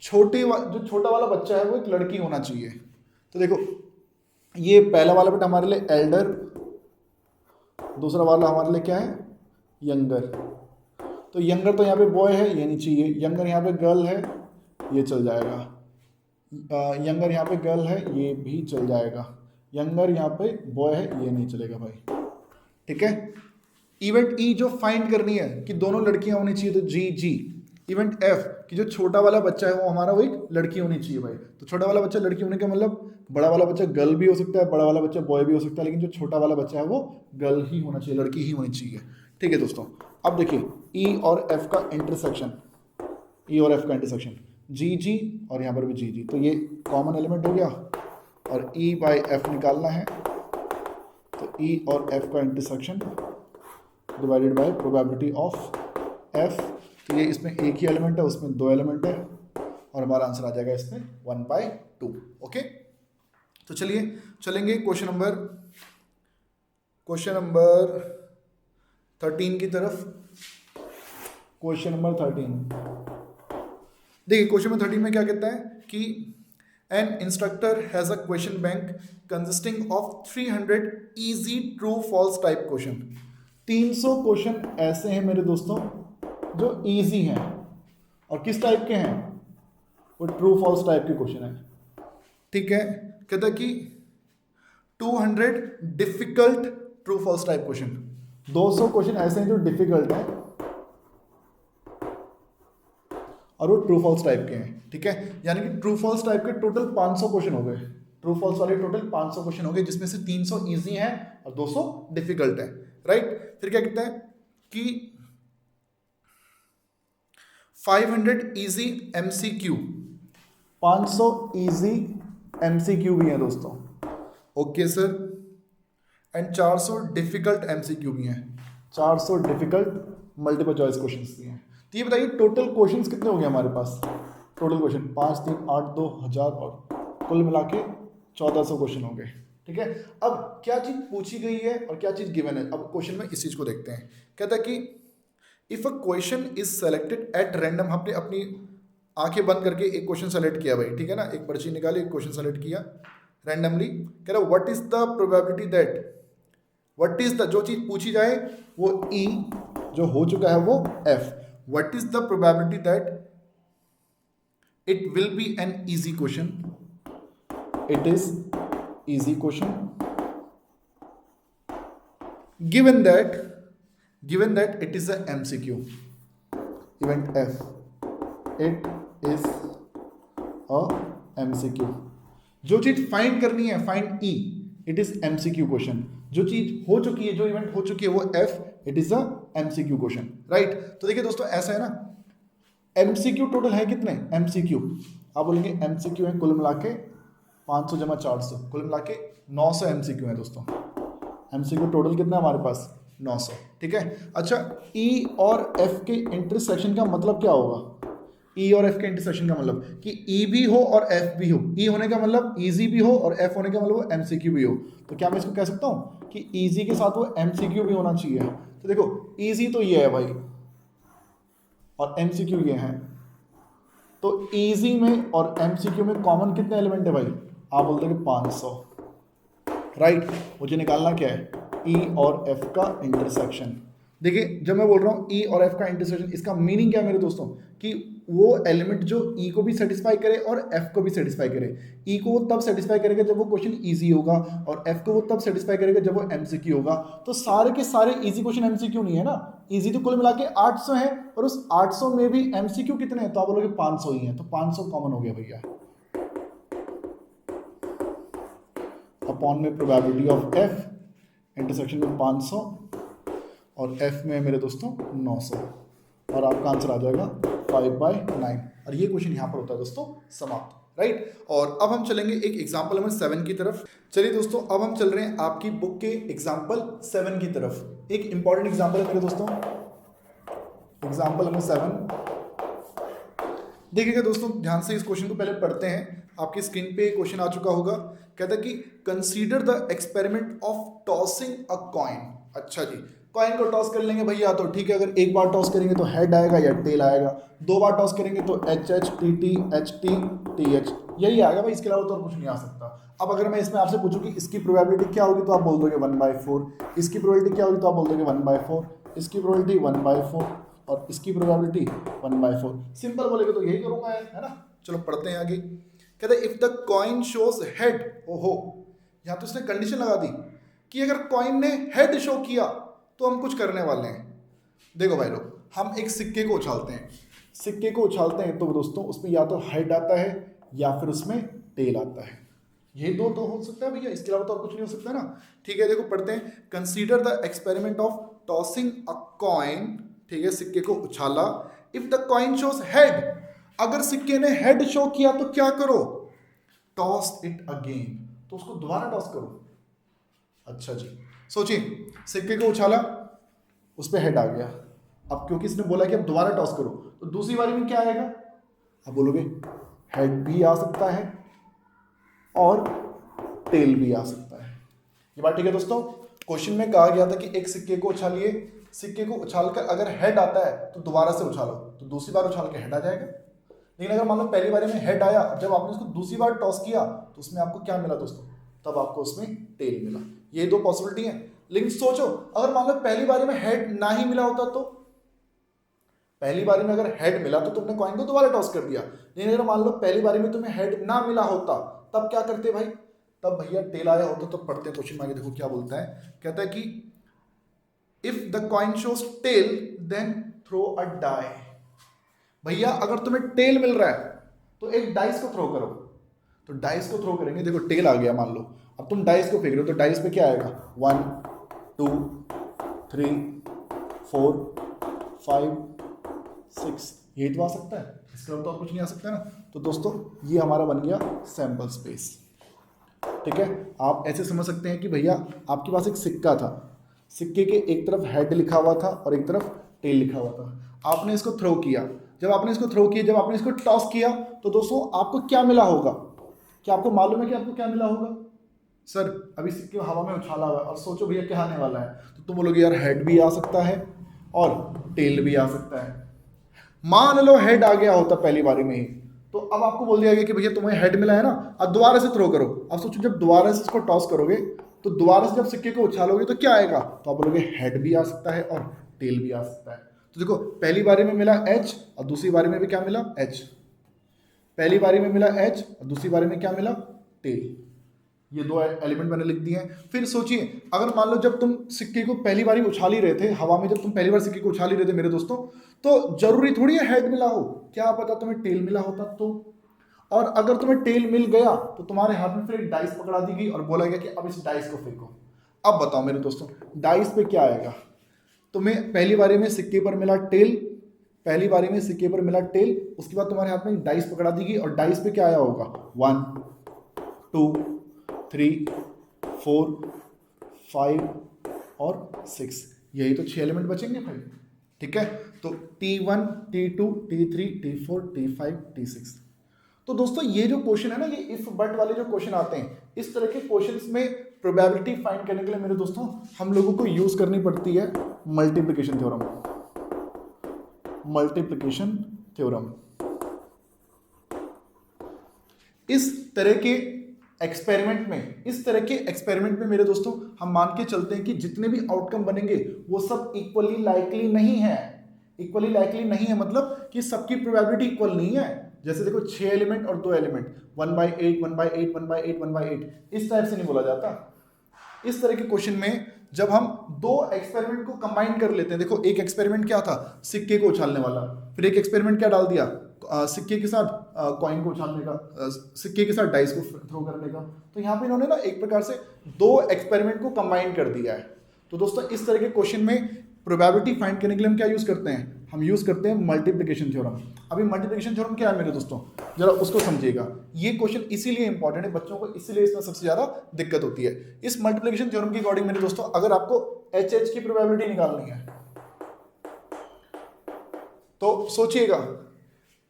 जो छोटा वाला बच्चा है वो एक लड़की होना चाहिए। तो देखो ये पहला वाला बेटा हमारे लिए एल्डर, दूसरा वाला हमारे लिए क्या है? यंगर। तो यंगर तो यहाँ पे बॉय है, ये नहीं चाहिए। यंगर यहाँ पे गर्ल है, ये चल जाएगा। यंगर यहाँ पे गर्ल है, ये भी चल जाएगा। यंगर यहाँ पे बॉय है, ये नहीं चलेगा भाई, ठीक है। इवेंट ई जो फाइंड करनी है कि दोनों लड़कियां होनी चाहिए, तो जी जी। इवेंट एफ कि जो छोटा वाला बच्चा है वो हमारा वो एक लड़की होनी चाहिए भाई। तो छोटा वाला बच्चा लड़की होने का मतलब बड़ा वाला बच्चा गर्ल भी हो सकता है, बड़ा वाला बच्चा बॉय भी हो सकता है, लेकिन जो छोटा वाला बच्चा है वो गर्ल ही होना चाहिए, लड़की ही होनी चाहिए, ठीक है दोस्तों। अब देखिए ई और एफ का इंटरसेक्शन, ई और एफ का इंटरसेक्शन जी जी और यहाँ पर भी जी जी, तो ये कॉमन एलिमेंट हो गया और ई बाई एफ निकालना है। तो ई और एफ का intersection divided by probability of F. तो ये इसमें एक ही एलिमेंट है, उसमें 2 एलिमेंट है और हमारा आंसर आ जाएगा इसमें 1/2। ओके, तो चलिए चलेंगे क्वेश्चन नंबर 13 की तरफ। क्वेश्चन नंबर 13 देखिए, क्वेश्चन नंबर 13 में क्या कहता है कि an instructor has a question bank consisting of 300 easy true false type question. 300 question ऐसे हैं मेरे दोस्तों जो इजी हैं और किस टाइप के हैं? वो ट्रू फॉल्स टाइप के क्वेश्चन है, ठीक है। कहता है कि 200 difficult true false type question, 200 question ऐसे हैं जो डिफिकल्ट हैं और वो ट्रू फॉल्स टाइप के हैं, ठीक है। यानी कि ट्रू फॉल्स टाइप के टोटल 500 क्वेश्चन हो गए, ट्रू फॉल्स वाले टोटल 500 क्वेश्चन हो गए, जिसमें से 300 इजी हैं और 200 डिफिकल्ट है, राइट। फिर क्या कहता है कि 500 इजी एमसीक्यू, 500 इजी एमसीक्यू भी हैं दोस्तों, okay sir. And 400 difficult MCQ भी हैं, 400 डिफिकल्ट मल्टीपल चॉइस क्वेश्चंस भी हैं। तो ये बताइए टोटल क्वेश्चंस कितने हो गए हमारे पास? टोटल क्वेश्चन 5 3 8 2 1000 और कुल मिला के 1400 क्वेश्चन हो गए, ठीक है। अब क्या चीज पूछी गई है और क्या चीज गिवन है? अब क्वेश्चन में इस चीज को देखते हैं। कहता है कि if a question is selected at random, हमने अपनी आंखें बंद करके एक क्वेश्चन सेलेक्ट किया भाई, ठीक है ना, एक पर्ची निकाली, एक क्वेश्चन सेलेक्ट किया रैंडमली। कह रहा what is the probability that, what is the, जो चीज पूछी जाए वो ई, जो हो चुका है वो F. What is the probability that it will be an easy question, it is easy question given that it is a MCQ, event F it is a MCQ. जो चीज फाइंड करनी है, find E, it is MCQ question. जो चीज हो चुकी है, जो इवेंट हो चुकी है, वो F, it is a MCQ question, right. तो देखिए दोस्तों ऐसा है ना, एमसीक्यू टोटल है कितने एमसीक्यू, आप बोलेंगे एमसीक्यू है कुल मिला के 500 जमा 400, कुल मिला के 900 एमसीक्यू है दोस्तों। एमसीक्यू टोटल कितना है हमारे पास, 900, ठीक है। अच्छा, ई और एफ के इंटरसेक्शन का मतलब क्या होगा, ई और एफ के इंटरसेक्शन का मतलब कि ई भी हो और एफ भी हो। ई होने का मतलब ईजी भी हो और एफ होने का मतलब वो एमसीक्यू भी हो। तो क्या मैं इसको कह सकता हूँ कि ईजी के साथ वो एमसीक्यू भी होना चाहिए। तो देखो ईजी तो ये है भाई और एमसीक्यू ये है, तो ईजी में और एमसीक्यू में कॉमन कितने एलिमेंट है भाई, आप बोलते हो कि 500, राइट। मुझे निकालना क्या है, ई और एफ का इंटरसेक्शन। देखिए जब मैं बोल रहा हूँ ई और एफ का इंटरसेक्शन, इसका मीनिंग क्या है मेरे दोस्तों, कि वो एलिमेंट जो ई को भी सेटिस्फाई करे और एफ को भी सेटिस्फाई करे। ई को वो तब सेटिस्फाई करेगा जब वो क्वेश्चन इजी होगा, और एफ को वो तब सेटिस्फाई करेगा जब वो एमसीक्यू होगा। तो सारे के सारे इजी क्वेश्चन एमसीक्यू नहीं है ना, इजी तो कुल मिला के 800 है, और उस 800 में भी एमसीक्यू कितने हैं, तो आप बोलोगे 500 ही है, तो 500 कॉमन हो गया भैया। अपॉन में प्रोबेबिलिटी ऑफ एफ, इंटरसेक्शन में 500 और एफ में मेरे दोस्तों 900, और आपका आंसर आ जाएगा 5/9। और ये क्वेश्चन यहाँ पर होता है दोस्तों समाप्त, राइट। और अब हम चलेंगे एक एग्जाम्पल नंबर 7 की तरफ। चलिए दोस्तों, अब हम चल रहे हैं आपकी बुक के एग्जाम्पल 7 की तरफ। एक इंपॉर्टेंट एग्जाम्पल है मेरे दोस्तों, एग्जाम्पल नंबर 7। देखिएगा दोस्तों ध्यान से, इस क्वेश्चन को पहले पढ़ते हैं। आपकी स्क्रीन पे क्वेश्चन आ चुका होगा। कहता है कि consider the experiment of tossing a coin. अच्छा जी, कॉइन को टॉस कर लेंगे भैया, तो ठीक है। अगर एक बार टॉस करेंगे तो हेड आएगा या टेल आएगा, दो बार टॉस करेंगे तो H H T T H T T H, यही आएगा भाई, इसके अलावा तो और कुछ नहीं आ सकता। अब अगर मैं इसमें आपसे पूछूं कि इसकी प्रोबेबिलिटी क्या होगी, तो आप बोल दोगे 1/4। इसकी प्रोबेबिलिटी क्या होगी, तो आप बोल दोगे 1/4। इसकी प्रोबेबिलिटी 1/4 और इसकी प्रोबेबिलिटी 1/4। सिंपल बोलेगे तो यही करूंगा यार, है ना। चलो पढ़ते हैं आगे। कहते हैं if the coin shows head, ओहो, यहाँ तो इसने कंडीशन लगा दी कि अगर कॉइन ने हेड शो किया तो हम कुछ करने वाले हैं। देखो भाई लोग, हम एक सिक्के को उछालते हैं, सिक्के को उछालते हैं तो दोस्तों उसमें या तो हेड आता है या फिर उसमें टेल आता है। ये दो तो हो सकता है भैया, इसके अलावा तो और कुछ नहीं हो सकता ना। ठीक है, देखो पढ़ते हैं। Consider the experiment of tossing a coin, ठीक है, सिक्के को उछाला। If the coin shows head, अगर सिक्के ने हेड शो किया तो क्या करो, टॉस इट अगेन, तो उसको दोबारा टॉस करो। अच्छा जी, सोचिए, सिक्के को उछाला, उस पर हेड आ गया। अब क्योंकि इसने बोला कि अब दोबारा टॉस करो, तो दूसरी बारी में क्या आएगा, आप बोलोगे हेड भी आ सकता है और टेल भी आ सकता है। ये बात ठीक है दोस्तों। क्वेश्चन में कहा गया था कि एक सिक्के को उछालिए, सिक्के को उछालकर अगर हेड आता है तो दोबारा से उछालो, तो दूसरी बार उछाल के हेड आ जाएगा। लेकिन अगर मान लो पहली बारी में हेड आया, जब आपने उसको दूसरी बार टॉस किया तो उसमें आपको क्या मिला दोस्तों, तब आपको उसमें टेल मिला। ये दो पॉसिबिलिटी है। लेकिन सोचो, अगर मान लो पहली बारी में हेड ना ही मिला होता, तो पहली बारी में अगर हेड मिला तो तुमने कॉइन को दोबारा टॉस कर दिया। लेकिन अगर मान लो पहली बारी में तुम्हें हेड ना मिला होता, तब क्या करते भाई, तब भैया टेल आया होता। तो पढ़ते क्वेश्चन में आगे, देखो क्या बोलता है। कहता है कि if the coin shows tail then throw a die. भैया अगर तुम्हें टेल मिल रहा है तो एक डाइस को थ्रो करो। तो डाइस को थ्रो करेंगे, देखो टेल आ गया मान लो, अब तुम डाइस को फेंक रहे हो, तो डाइस पे क्या आएगा, 1 2 3 4 5 6, यही तो आ सकता है, इसके अलावा तो और कुछ नहीं आ सकता ना। तो दोस्तों ये हमारा बन गया सैंपल स्पेस। ठीक है, आप ऐसे समझ सकते हैं कि भैया आपके पास एक सिक्का था, सिक्के के एक तरफ हेड लिखा हुआ था और एक तरफ टेल लिखा हुआ था। आपने इसको थ्रो किया, जब आपने इसको थ्रो किया, जब आपने इसको टॉस किया, तो दोस्तों आपको क्या मिला होगा, क्या आपको मालूम है कि आपको क्या मिला होगा। सर अभी सिक्के हवा में उछाला हुआ है और सोचो भैया क्या आने वाला है, तो तुम बोलोगे यार हेड भी आ सकता है और टेल भी आ सकता है। मान लो हेड आ गया होता पहली बारी में ही, तो अब आपको बोल दिया गया कि भैया तुम्हें हेड मिला है ना, अब दोबारा से थ्रो करो। अब सोचो जब दोबारा से इसको टॉस करोगे, तो दोबारा से जब सिक्के को उछालोगे तो क्या आएगा, तो आप बोलोगे हेड भी आ सकता है और टेल भी आ सकता है। तो देखो पहली बारी में मिला एच और दूसरी बारी में भी क्या मिला, एच। पहली बारी में मिला एच और दूसरी बारी में क्या मिला, टेल। ये दो एलिमेंट मैंने लिख दिए हैं। फिर सोचिए, अगर मान लो जब तुम सिक्के को पहली बार उछाल ही रहे थे हवा में, जब तुम पहली बार सिक्के को उछाल ही रहे थे मेरे दोस्तों, तो जरूरी थोड़ी है हेड मिला हो, क्या पता तुम्हें टेल मिला होता तो। और अगर तुम्हें टेल मिल गया तो तुम्हारे हाथ में फिर एक डाइस पकड़ा दी गई और बोला गया कि अब इस डाइस को फेंको। अब बताओ मेरे दोस्तों, डाइस पे क्या आएगा? तुम्हें पहली बारी में सिक्के पर मिला टेल, पहली बारी में सिक्के पर मिला टेल, उसके बाद तुम्हारे हाथ में डाइस पकड़ा दी गई और डाइस पे क्या आया होगा? 1 2 3 4 5 और 6, यही तो 6 एलिमेंट बचेंगे भाई। ठीक है, तो T1 T2 T3 T4 T5 T6। तो दोस्तों ये जो क्वेश्चन है ना, ये इफ बट वाले जो क्वेश्चन आते हैं, इस तरह के क्वेश्चंस में प्रोबेबिलिटी फाइंड करने के लिए मेरे दोस्तों हम लोगों को यूज करनी पड़ती है मल्टीप्लिकेशन थ्योरम। मल्टीप्लिकेशन थ्योरम इस तरह के एक्सपेरिमेंट में मेरे दोस्तों हम मान के चलते हैं कि जितने भी आउटकम बनेंगे वो सब इक्वली लाइकली नहीं है। इक्वली लाइकली नहीं है मतलब कि सबकी प्रोबेबिलिटी इक्वल नहीं है। जैसे देखो 6 एलिमेंट और 2 एलिमेंट, 1/8 1/8 1/8 1/8, इस टाइप से नहीं बोला जाता। इस तरह के क्वेश्चन में जब हम दो एक्सपेरिमेंट को कंबाइन कर लेते हैं, देखो एक एक्सपेरिमेंट क्या था, सिक्के को उछालने वाला, फिर एक एक्सपेरिमेंट क्या डाल दिया, सिक्के के साथ कॉइन को उछालने का, सिक्के के साथ डाइस को थ्रो करने का। तो यहाँ पे इन्होंने ना एक प्रकार से दो एक्सपेरिमेंट को कंबाइन कर दिया है। तो दोस्तों इस तरह के क्वेश्चन में प्रोबेबिलिटी फाइंड करने के लिए हम क्या यूज करते हैं? हम यूज करते हैं मल्टीप्लिकेशन थ्योरम। अभी मल्टीप्लिकेशन थ्योरम क्या है मेरे दोस्तों, जरा उसको समझिएगा। ये क्वेश्चन इसीलिए इंपॉर्टेंट है बच्चों को, इसीलिए इसमें सबसे ज्यादा दिक्कत होती है। इस मल्टीप्लिकेशन थ्योरम के अकॉर्डिंग मेरे दोस्तों अगर आपको HH की प्रोबेबिलिटी निकालनी है तो सोचिएगा,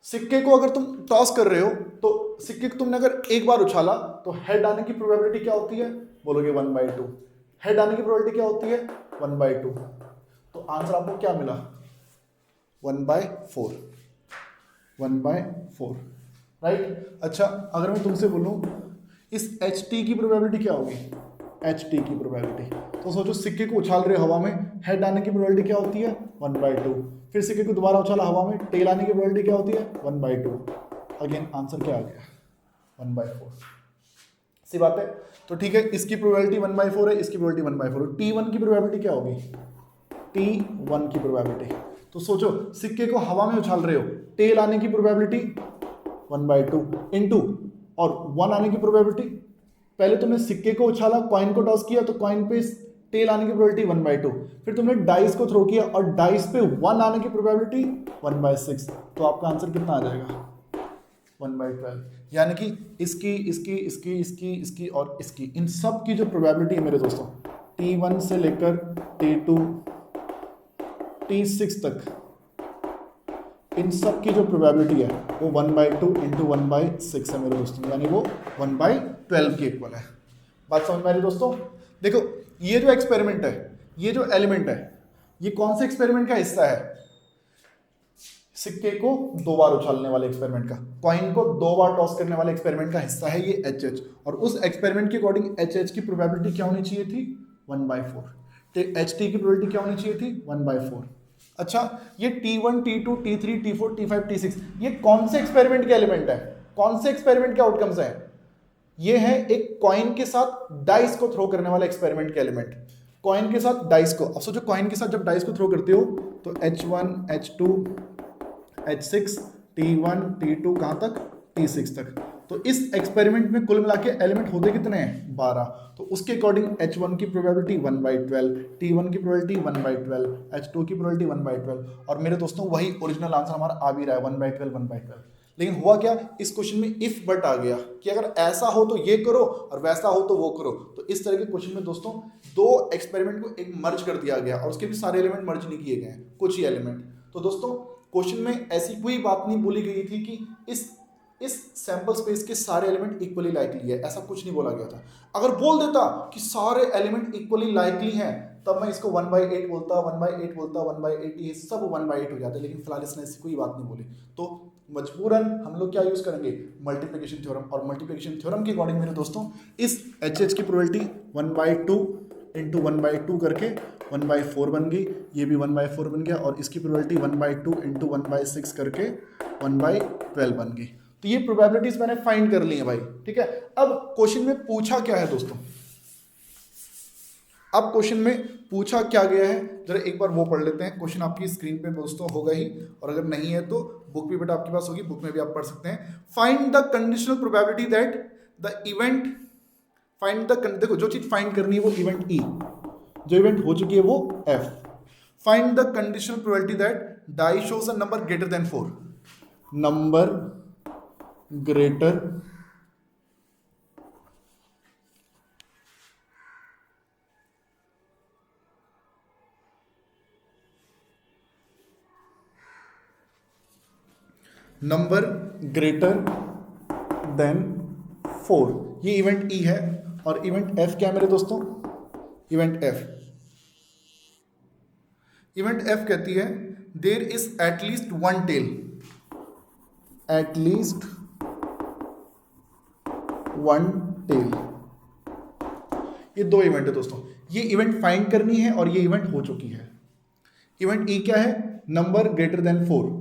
सिक्के को अगर तुम टॉस कर रहे हो तो सिक्के को तुमने अगर एक बार उछाला तो हेड आने की प्रोबेबिलिटी क्या होती है? बोलोगे 1/2। हेड आने की प्रोबेबिलिटी क्या होती है? 1/2। तो आंसर आपको क्या मिला? 1/4। 1/4, राइट। अच्छा, अगर मैं तुमसे बोलूं इस HT की प्रोबेबिलिटी क्या होगी? HT की प्रोबेबिलिटी, तो सोचो सिक्के को उछाल रहे हो हवा में, हेड आने की प्रोबेबिलिटी क्या होती है? 1/2। फिर सिक्के को दोबारा उछाला हवा में, टेल आने की प्रोबेबिलिटी क्या होती है? 1/2। अगेन आंसर क्या आ गया? 1/4। सी बात है। तो ठीक है, इसकी प्रोबेबिलिटी 1/4 है, इसकी प्रोबेबिलिटी 1/4। T1 की प्रोबेबिलिटी क्या होगी? T1 की प्रोबेबिलिटी, तो सोचो सिक्के को हवा में उछाल रहे हो, टेल आने की प्रोबेबिलिटी 1/2 इनटू और 1 आने की प्रोबेबिलिटी, पहले तुमने सिक्के को उछाला, कॉइन को टॉस किया तो कॉइन पे टेल आने की प्रोबेबिलिटी 1/2, फिर तुमने डाइस को थ्रो किया और डाइस पे 1 आने की प्रोबेबिलिटी 1/6। तो आपका आंसर कितना आ जाएगा? 1/12। यानी कि इसकी इसकी इसकी इसकी इसकी और इसकी, इन सब की जो प्रोबेबिलिटी है मेरे दोस्तों, T1 से लेकर T2 T6 तक, इन सब की जो प्रोबेबिलिटी है वो 1/2 इंटू 1/6 है मेरे दोस्तों, यानी वो 1/12 के इक्वल है। बात समझ में आ रही दोस्तों? देखो ये जो एक्सपेरिमेंट है, ये जो एलिमेंट है, ये कौन से एक्सपेरिमेंट का हिस्सा है? सिक्के को 2 बार उछालने वाले एक्सपेरिमेंट का, कॉइन को 2 बार टॉस करने वाले एक्सपेरिमेंट का हिस्सा है ये HH। और उस एक्सपेरिमेंट के अकॉर्डिंग HH की प्रोबेबिलिटी क्या होनी चाहिए थी? 1/4। HT की प्रोबेबिलिटी क्या होनी चाहिए थी? 1/4। अच्छा, ये T1 T2 T3 T4 T5 T6 ये कौन से एक्सपेरिमेंट के एलिमेंट है? कौन से एक्सपेरिमेंट के आउटकम्स हैं? ये है एक कॉइन के साथ डाइस को थ्रो करने वाले एक्सपेरिमेंट के एलिमेंट। कॉइन के साथ डाइस को, अब सोचो कॉइन के साथ जब डाइस को थ्रो करते हो तो H1 H2 H6 T1 T2 कहां तक? T6 तक। तो इस एक्सपेरिमेंट में कुल मिला के एलिमेंट होते कितने हैं? 12। तो उसके अकॉर्डिंग H1 की प्रोबेबिलिटी 1/12, T1 की प्रोबेबिलिटी 1/12, H2 की प्रोबेबिलिटी 1/12। और मेरे दोस्तों वही ओरिजिनल आंसर हमारा आ भी रहा है 1/12 1/12। लेकिन हुआ क्या, इस क्वेश्चन में इफ बट आ गया कि अगर ऐसा हो तो ये करो और वैसा हो तो वो करो। तो इस तरह के क्वेश्चन में दोस्तों दो एक्सपेरिमेंट को एक मर्ज कर दिया गया और उसके भी सारे एलिमेंट मर्ज नहीं किए गए, कुछ ही एलिमेंट। तो दोस्तों क्वेश्चन में ऐसी कोई बात नहीं बोली गई थी कि इस सैंपल स्पेस के सारे एलिमेंट इक्वली लाइकली है, ऐसा कुछ नहीं बोला गया था। अगर बोल देता कि सारे एलिमेंट इक्वली लाइकली हैं तब मैं इसको 1/8 बोलता, 1/8 बोलता, 1/8, ये सब 1/8 हो जाते, लेकिन फिलहाल इसने ऐसी कोई बात नहीं बोली। तो मजबूरन हम लोग क्या यूज करेंगे? Multiplication theorem. और मल्टीप्लिकेशन थ्योरम के अकॉर्डिंग मेरे दोस्तों इस HH की प्रोबेबिलिटी 1/2 इंटू 1/2 करके 1/4 बन गई, ये भी 1/4 बन गया, और इसकी प्रोबेबिलिटी 1/2 इंटू 1/6 करके 1/12 बन गई। तो ये प्रोबेबिलिटीज मैंने फाइंड कर ली है भाई, ठीक है। अब क्वेश्चन में पूछा क्या है दोस्तों, अब क्वेश्चन में पूछा क्या गया है, जरा एक बार वो पढ़ लेते हैं। क्वेश्चन आपकी स्क्रीन पे दोस्तों होगा ही, और अगर नहीं है तो बुक भी बेटा आपके पास होगी, बुक में भी आप पढ़ सकते हैं। Find the conditional probability that the event, find the, देखो जो चीज फाइंड करनी है वो इवेंट ई, जो इवेंट हो चुकी है वो F. Find the conditional probability that die shows a number greater than 4, number greater number greater than 4, ये इवेंट ई है। और इवेंट एफ क्या है मेरे दोस्तों, इवेंट एफ, इवेंट एफ कहती है there is at least one tail, at least one tail. ये दो इवेंट है दोस्तों, ये इवेंट फाइंड करनी है और ये इवेंट हो चुकी है। इवेंट ई क्या है, number greater than 4,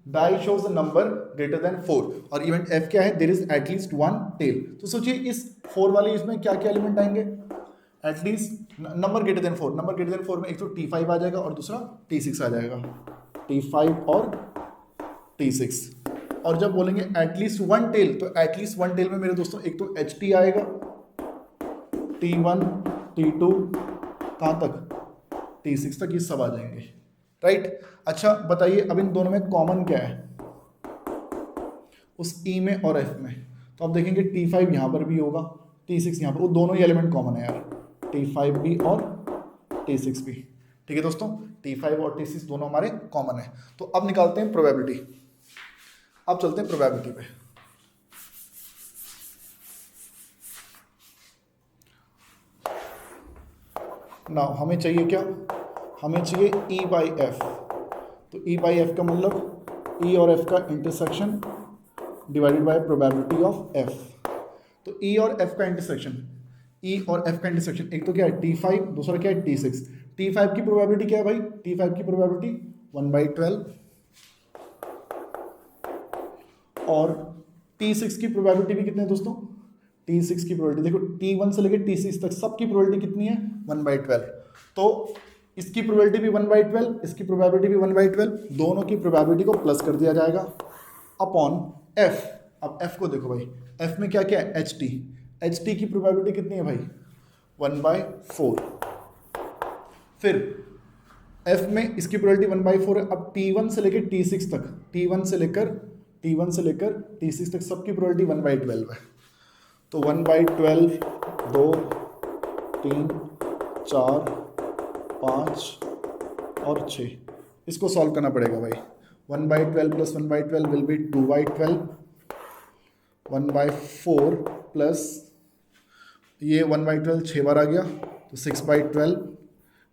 die shows a number greater than 4, और इवेंट एफ क्या है, there is at least one tail. तो सोचिए इस 4 वाले इसमें क्या क्या एलिमेंट आएंगे, at least number greater than 4, number greater than 4 में एक तो T5 आ जाएगा और दूसरा T6 आ जाएगा, T5 और T6। और जब बोलेंगे एटलीस्ट वन टेल, तो एटलीस्ट वन टेल में मेरे दोस्तों एक तो HT आएगा, T1 T2 कहाँ तक, T6 तक, ये सब आ जाएंगे, राइट। अच्छा बताइए अब इन दोनों में कॉमन क्या है, उस ई में और एफ में। तो आप देखेंगे T5 यहाँ पर भी होगा, T6 यहाँ पर, वो दोनों ही एलिमेंट कॉमन है यार, T5 भी और T6 भी, ठीक है दोस्तों। T5 और T6 दोनों हमारे कॉमन है। तो अब निकालते हैं प्रोबेबिलिटी, अब चलते हैं प्रोबेबिलिटी पे। नाउ हमें चाहिए क्या, हमें चाहिए E बाई एफ। तो E बाई एफ का मतलब E और F का intersection divided by probability of F। तो E और F का इंटरसेक्शन, E और F का इंटरसेक्शन, एक तो क्या है T5, दूसरा क्या है T6। T5 की प्रोबेबिलिटी क्या है भाई, T5 की प्रोबेबिलिटी 1/12, और T6 की प्रोबेबिलिटी भी कितने हैं दोस्तों, T6 की प्रोबेबिलिटी देखो, T1 से लेकर T6 तक सबकी प्रोबेबिलिटी कितनी है, 1/12। तो इसकी प्रोबेबिलिटी भी 1/12, इसकी प्रोबेबिलिटी भी 1/12, दोनों की प्रोबेबिलिटी को प्लस कर दिया जाएगा अपॉन F। अब F को देखो भाई, F में क्या क्या है, HT, HT की प्रोबेबिलिटी कितनी है भाई, 1/4। फिर F में इसकी प्रोबेबिलिटी 1/4 है। अब T1 से लेकर T6 तक, T1 से लेकर T6 तक सबकी प्रोबेबिलिटी 1/12 है। तो 1/12, 2, 3, 4, 5 और 6, इसको सॉल्व करना पड़ेगा भाई। 1/12 प्लस 1/12 विल बी 2/12, 1/4 प्लस ये 1/12 6 बार आ गया तो 6/12,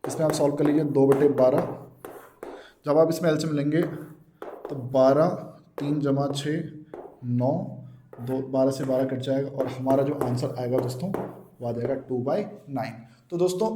इसमें आप सॉल्व कर लीजिए 2/12। जब आप इसमें एलसीएम लेंगे तो 12, 3 जमा 6, 9, 2, 12 से 12 कट जाएगा, और हमारा जो आंसर आएगा दोस्तों वो आ जाएगा 2/9। तो दोस्तों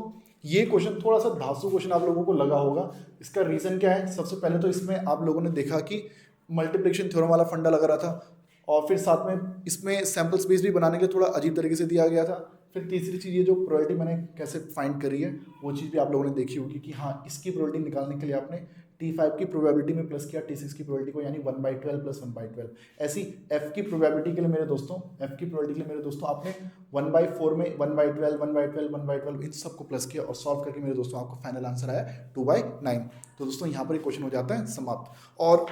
ये क्वेश्चन थोड़ा सा धांसू क्वेश्चन आप लोगों को लगा होगा। इसका रीज़न क्या है, सबसे पहले तो इसमें आप लोगों ने देखा कि मल्टीप्लिकेशन थ्योरम वाला फंडा लगा रहा था, और फिर साथ में इसमें सैम्पल स्पेस भी बनाने के लिए थोड़ा अजीब तरीके से दिया गया था। फिर तीसरी चीज़ ये जो प्रोबेबिलिटी मैंने कैसे फाइंड करी है वो चीज़ भी आप लोगों ने देखी होगी कि हाँ इसकी प्रोबेबिलिटी निकालने के लिए आपने T5 की प्रोबेबिलिटी में प्लस किया T6 की प्रोबेबिलिटी को, यानी 1/12 प्लस 1/12। ऐसी F की प्रोबेबिलिटी के लिए मेरे दोस्तों, F की प्रोबेबिलिटी के लिए मेरे दोस्तों आपने 1/4 में 1/12, 1/12, 1/12 इन सबको प्लस किया, और सॉल्व करके मेरे दोस्तों आपको फाइनल आंसर आया 2/9। तो दोस्तों यहाँ पर एक क्वेश्चन हो जाता है समाप्त। और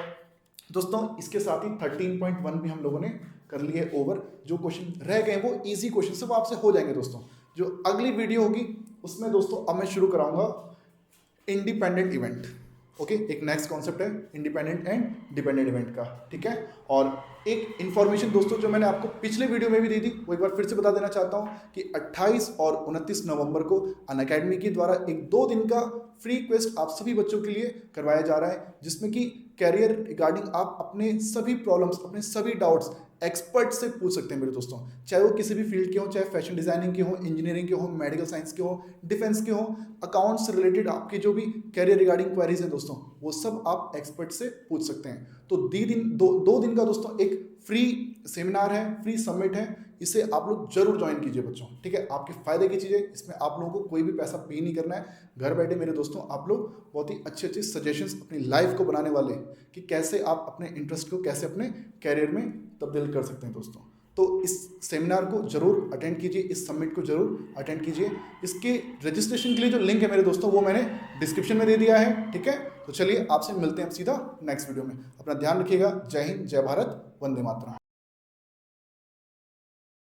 दोस्तों इसके साथ ही 13.1 भी हम लोगों ने कर लिए ओवर। जो क्वेश्चन रह गए वो इजी क्वेश्चन सब आपसे हो जाएंगे दोस्तों। जो अगली वीडियो होगी उसमें दोस्तों अब मैं शुरू कराऊंगा इंडिपेंडेंट इवेंट। ओके, एक नेक्स्ट कॉन्सेप्ट है इंडिपेंडेंट एंड डिपेंडेंट इवेंट का, ठीक है। और एक इन्फॉर्मेशन दोस्तों जो मैंने आपको पिछले वीडियो में भी दी थी वो एक बार फिर से बता देना चाहता हूँ कि 28 और 29 नवंबर को अनअकैडमी के द्वारा एक 2 दिन का फ्री क्विज आप सभी बच्चों के लिए करवाया जा रहा है, जिसमें कि कैरियर रिगार्डिंग आप अपने सभी प्रॉब्लम्स, अपने सभी डाउट्स एक्सपर्ट से पूछ सकते हैं मेरे दोस्तों, चाहे वो किसी भी फील्ड के हो, चाहे फैशन डिजाइनिंग के हो, इंजीनियरिंग के हो, मेडिकल साइंस के हो, डिफेंस के हो, अकाउंट्स से रिलेटेड आपकी जो भी कैरियर रिगार्डिंग क्वेरीज हैं दोस्तों वो सब आप एक्सपर्ट से पूछ सकते हैं। तो दो दिन का दोस्तों एक फ्री सेमिनार है, फ्री समिट है, इसे आप लोग जरूर ज्वाइन कीजिए बच्चों, ठीक है। आपके फायदे की चीज़ है, इसमें आप लोगों को कोई भी पैसा पे नहीं करना है। घर बैठे मेरे दोस्तों आप लोग बहुत ही अच्छे अच्छे सजेशंस अपनी लाइफ को बनाने वाले कि कैसे आप अपने इंटरेस्ट को कैसे अपने कैरियर में तब्दील कर सकते हैं दोस्तों। तो इस सेमिनार को जरूर अटेंड कीजिए, इस समिट को जरूर अटेंड कीजिए। इसके रजिस्ट्रेशन के लिए जो लिंक है मेरे दोस्तों वो मैंने डिस्क्रिप्शन में दे दिया है, ठीक है। तो चलिए आपसे मिलते हैं सीधा नेक्स्ट वीडियो में। अपना ध्यान रखिएगा। जय हिंद, जय भारत, वंदे मातरम।